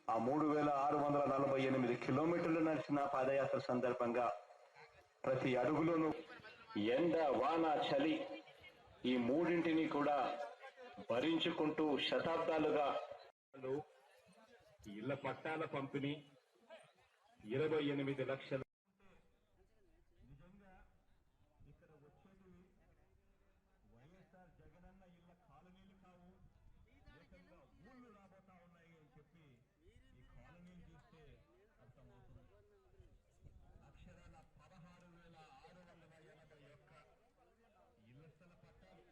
ఆ 3648 కిలోమీటర్లు నడిచిన పాదయాత్ర సందర్భంగా ప్రతి అడుగులోనూ ఎండ, వాన, చలి ఈ మూడింటిని కూడా భరించుకుంటూ శతాబ్దాలుగా ఇళ్ల పట్టాల పంపిణీ 28 లక్షలు. నిజంగా ఇక్కడ వచ్చేది వైఎస్ఆర్ జగనన్న ఇళ్ల కాలనీలు కావు, ఏకంగా ఊళ్ళు రాబోతా ఉన్నాయి అని చెప్పి ఈ కాలనీలు చూస్తే అర్థమవుతుంది. అక్షరాల 16,681 ఇళ్ల స్థల పట్టాలు,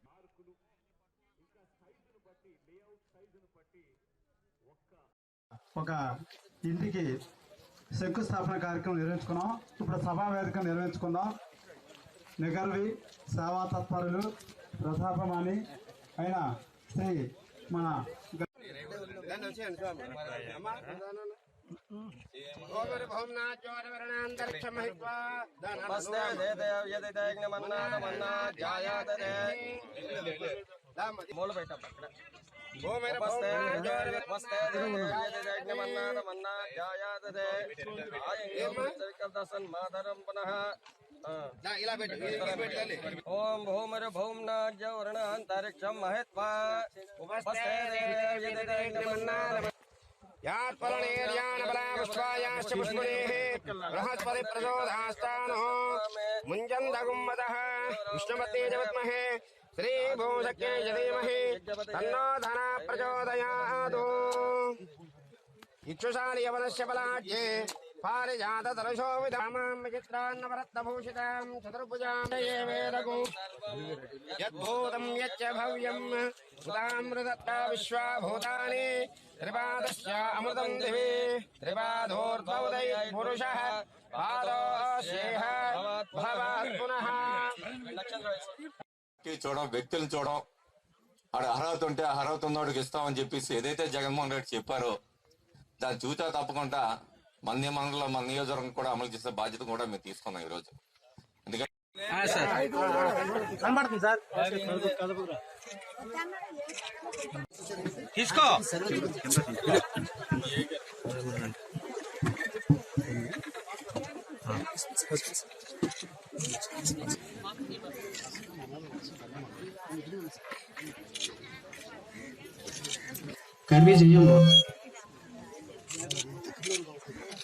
మార్కులు, ఇంకా సైజును బట్టి, లేఅవుట్ సైజును బట్టి ఒక ఇంటికి శంకుస్థాపన కార్యక్రమం నిర్వహించుకున్నాం. ఇప్పుడు సభా వేదిక నిర్వహించుకుందాం. నిగర్వి సేవా తత్పరులు ప్రతాపమాని అయిన శ్రీ మన మూల పెట్ట ఓం భూమర భూమ్నాజ్యవర్ణాంతరిక్షం మహిత్వా బృహస్పతి ప్రచోదయాస్తానో ముంజందగుమ్మదః విష్ణుపతే విద్మహే శ్రీ భూషక్యే ధీమహి తన్నో ధన ప్రచోదయాత్. ఇక్షుశాలి యవనస్య బలాఢ్యే పారిజాత తలశో విధామాం విచిత్రాన్నవరత్నభూషితాం చతుర్భుజాం వేదగు యద్భూతం యచ్చ భవ్యం ఉదామృతత్తా విశ్వభూతాని త్రిపాదస్య అమృతం దివి త్రిపాదోర్ధ్వోదయ పురుషః పాదోశేహ భవాత్ పునః. చూడడం, వ్యక్తులను చూడడం, ఆడ అర్హత ఉంటే అర్హత ఉన్నోడికి ఇస్తామని చెప్పేసి ఏదైతే జగన్మోహన్ రెడ్డి చెప్పారో దాన్ని చూచా తప్పకుండా మన నియమనంలో మన నియోజకవర్గం కూడా అమలు చేసే బాధ్యత కూడా మేము తీసుకున్నాం ఈరోజు. ఎందుకంటే తీసుకో కర్వీ చెయ్యము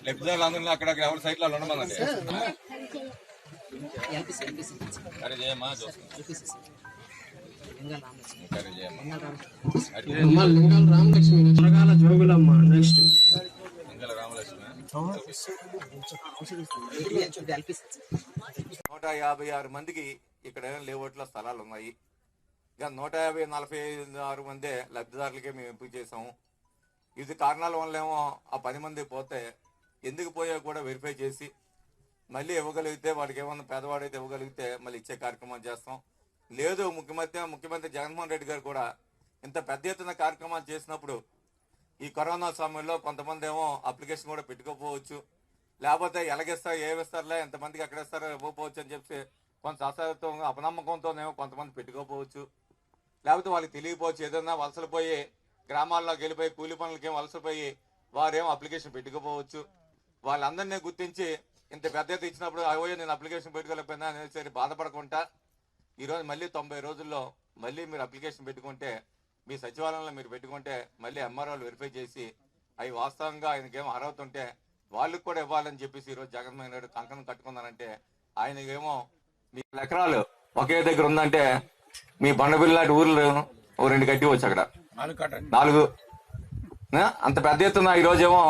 లెఫ్ట్ సైడ్ అందరూ అక్కడ ఎవరి సైడ్ లో ఉండమందండి. లింగాల రామలక్ష్మి త్వరగాల జోగులమ్మ నెక్స్ట్ 156 మందికి ఇక్కడ లేఅవుట్లో స్థలాలు ఉన్నాయి. ఇక 146 మందే లబ్ధిదారులకే మేము ఎంపిక చేసాము. ఇది కారణాల వల్లేమో ఆ 10 మంది పోతే ఎందుకు పోయా కూడా వెరిఫై చేసి మళ్ళీ ఇవ్వగలిగితే వాడికి ఏమన్నా పేదవాడైతే ఇవ్వగలిగితే మళ్ళీ ఇచ్చే కార్యక్రమం చేస్తాం. లేదు ముఖ్యమంత్రి జగన్మోహన్ రెడ్డి గారు కూడా ఇంత పెద్ద ఎత్తున కార్యక్రమాలు చేసినప్పుడు ఈ కరోనా సమయంలో కొంతమంది ఏమో అప్లికేషన్ కూడా పెట్టుకోపోవచ్చు, లేకపోతే ఎలాగిస్తారు ఏమిస్తారులే ఎంతమందికి ఎక్కడేస్తారో ఇవ్వకపోవచ్చు అని చెప్పి కొంత అసహ్యంగా అపనమ్మకంతోనేమో కొంతమంది పెట్టుకోపోవచ్చు, లేకపోతే వాళ్ళకి తెలియకపోవచ్చు. ఏదైనా వలసలు పోయి గ్రామాల్లోకి వెళ్ళిపోయి కూలి పనులకేం వలసపోయి వారేమో అప్లికేషన్ పెట్టుకోపోవచ్చు. వాళ్ళందరినీ గుర్తించి ఇంత పెద్ద ఎత్తు ఇచ్చినప్పుడు అయ్యో నేను అప్లికేషన్ పెట్టుకోలేకపోయినా అనేసరి బాధపడకుండా ఈరోజు మళ్ళీ 90 రోజుల్లో మళ్ళీ మీరు అప్లికేషన్ పెట్టుకుంటే మీ సచివాలయంలో మీరు పెట్టుకుంటే మళ్ళీ ఎంఆర్ఓలు వెరిఫై చేసి అవి వాస్తవంగా ఆయనకేమో అర్హత ఉంటే వాళ్ళకి కూడా ఇవ్వాలని చెప్పేసి ఈరోజు జగన్మోహన్ రెడ్డి కంకణం కట్టుకున్నారంటే ఆయనకేమో మీ ఎకరాలు ఒకే దగ్గర ఉందంటే మీ బండపిల్లి లాంటి ఊర్లు 2 కట్టివచ్చు అక్కడ 4 అంత పెద్ద ఎత్తున ఈరోజేమో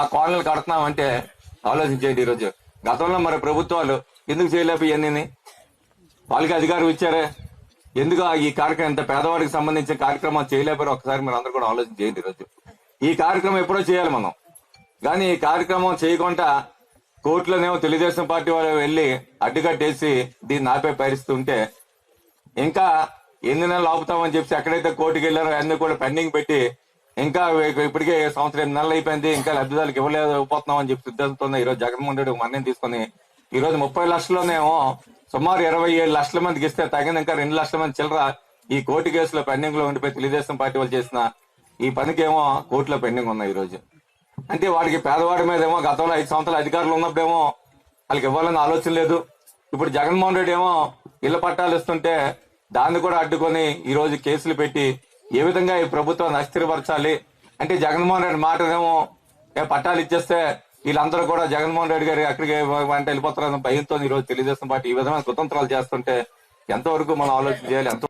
ఆ కాలనీలు కడుతున్నామంటే ఆలోచించేయండి. ఈరోజు గతంలో మరి ప్రభుత్వాలు ఎందుకు చేయలేపు ఇవన్నీ వాళ్ళకి అధికారం ఇచ్చారే, ఎందుకు ఈ కార్యక్రమం ఇంత పేదవాడికి సంబంధించిన కార్యక్రమం చేయలేకపోయారు ఒకసారి మీరు అందరూ కూడా ఆలోచన చేయండి. ఈరోజు ఈ కార్యక్రమం ఎప్పుడో చేయాలి మనం, కానీ ఈ కార్యక్రమం చేయకుండా కోర్టులోనేమో తెలుగుదేశం పార్టీ వాళ్ళు వెళ్ళి అడ్డుకట్టేసి దీన్ని ఆపే పరిస్థితి ఉంటే ఇంకా ఎన్ని నెలలు ఆపుతామని చెప్పి ఎక్కడైతే కోర్టుకు వెళ్ళారో అన్ని కూడా పెండింగ్ పెట్టి ఇంకా ఇప్పటికే 1 సంవత్సరం 8 నెలలు అయిపోయింది ఇంకా లబ్ధిదారులకు ఇవ్వలేకపోతున్నాం అని చెప్పి సిద్ధాంతంతో ఈరోజు జగన్మోహన్ రెడ్డి నిర్ణయం తీసుకుని ఈరోజు 30 లక్షల్లోనేమో సుమారు 27 లక్షల మందికి ఇస్తే తగిన ఇంకా 2 లక్షల మంది చిల్లర ఈ కోర్టు కేసులో పెండింగ్ లో ఉండిపోయి తెలుగుదేశం పార్టీ వాళ్ళు చేసిన ఈ పనికేమో కోర్టులో పెండింగ్ ఉన్నాయి ఈ రోజు. అంటే వాడికి పేదవాడి మీద ఏమో గతంలో 5 సంవత్సరాలు అధికారులు ఉన్నప్పుడేమో వాళ్ళకి ఇవ్వాలని ఆలోచన లేదు. ఇప్పుడు జగన్మోహన్ రెడ్డి ఏమో ఇళ్ల పట్టాలు ఇస్తుంటే దాన్ని కూడా అడ్డుకొని ఈ రోజు కేసులు పెట్టి ఏ విధంగా ఈ ప్రభుత్వాన్ని అస్థిరపరచాలి అంటే జగన్మోహన్ రెడ్డి మాటనేమో పట్టాలు ఇచ్చేస్తే వీళ్ళందరూ కూడా జగన్మోహన్ రెడ్డి గారు అక్కడికి వెంట వెళ్ళిపోతారన్న భయంతో ఈ రోజు తెలుగుదేశం పార్టీ ఈ విధమైన కుతంత్రాలు చేస్తుంటే ఎంతవరకు మనం ఆలోచన చేయాలి, ఎంత